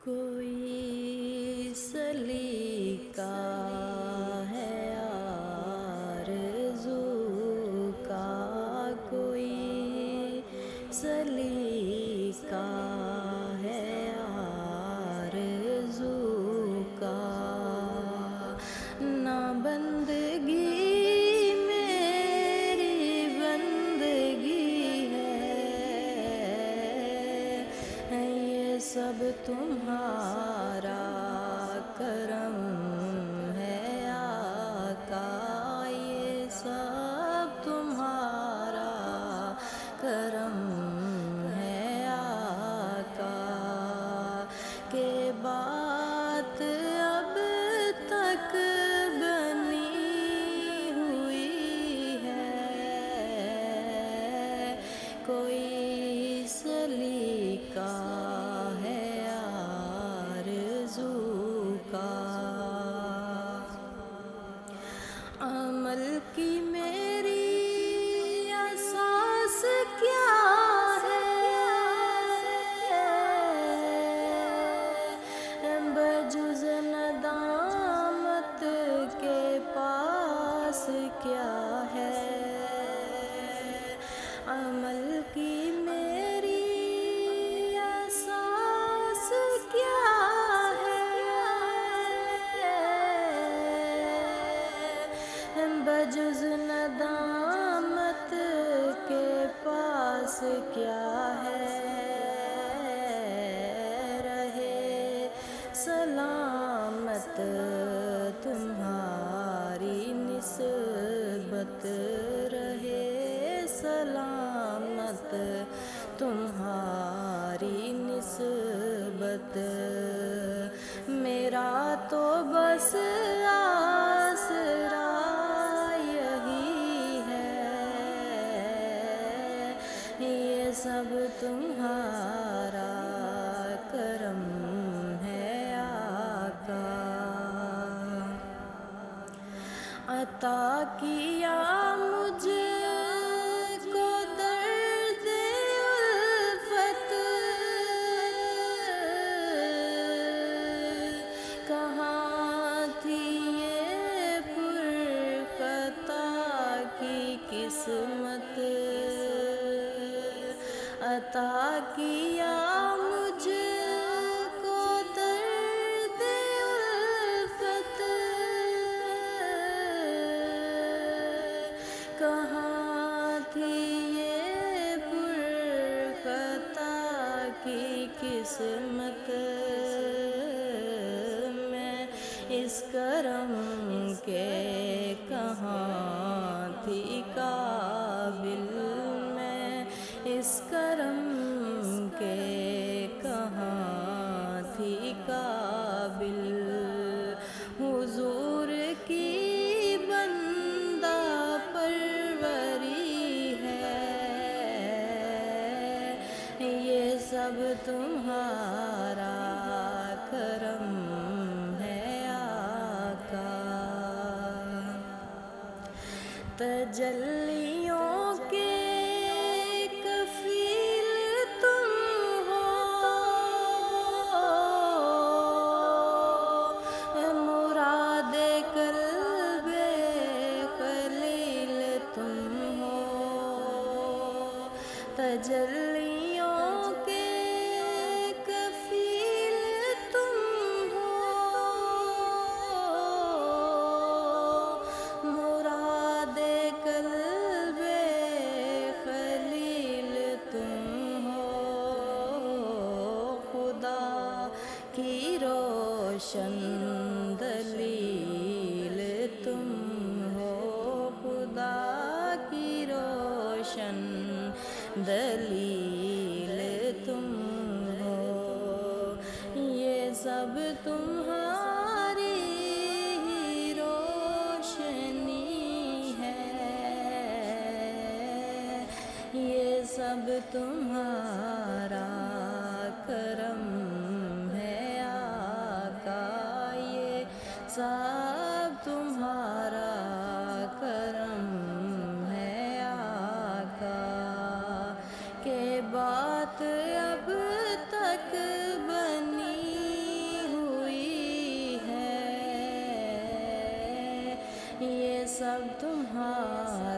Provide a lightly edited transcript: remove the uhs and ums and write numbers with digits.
کوئی سلیقہ ہے آرزو کا، کوئی سلیقہ ہے آرزو کا، نہ بندگی میری بندگی ہے، یہ سب تمہارا کرم ہے آقا، یہ سب تمہارا کرم ہے آقا، کہ بات اب تک بنی ہوئی ہے، کوئی سلیقہ ہے آرزو کا، عمل کی میری اساس کیا ہے، بجز ندامت کے پاس کیا ہے، عمل کی میری اساس کیا ہے، بجز ندامت کے پاس کیا ہے، رہے سلامت تمہاری نسبت، رہے سلامت تمہاری نسبت، میرا تو بس آسرا یہی ہے، یہ سب تمہارا کرم ہے آقا، عطا کیا مجھے کو درد الفت، کہاں تھی یہ پرخطا کی قسمت، عطا کیا مجھے کو درد الفت، کہاں تھی یہ پرخطا کی قسمت، میں اس کرم کے کہاں تھی قابل، میں اس کرم کے کہاں تھی قابل، حضور کی بندہ پروری ہے، یہ سب تمہارا کرم ہے آقا، تجلیوں کے کفیل تم ہو، مراد قلب خلیل تم ہو، تجلیوں کے کفیل تم ہو، مراد قلب خلیل تم ہو، خدا کی روشن دلیل تم ہو، خدا کی روشن دلیل تم ہو، یہ سب تمہاری ہی روشنی ہے، یہ سب تمہارا کرم ہے آقا، یہ سب تمہارا کرم ہے آقا، کہ بات اب تک بنی یہ سب تمہارا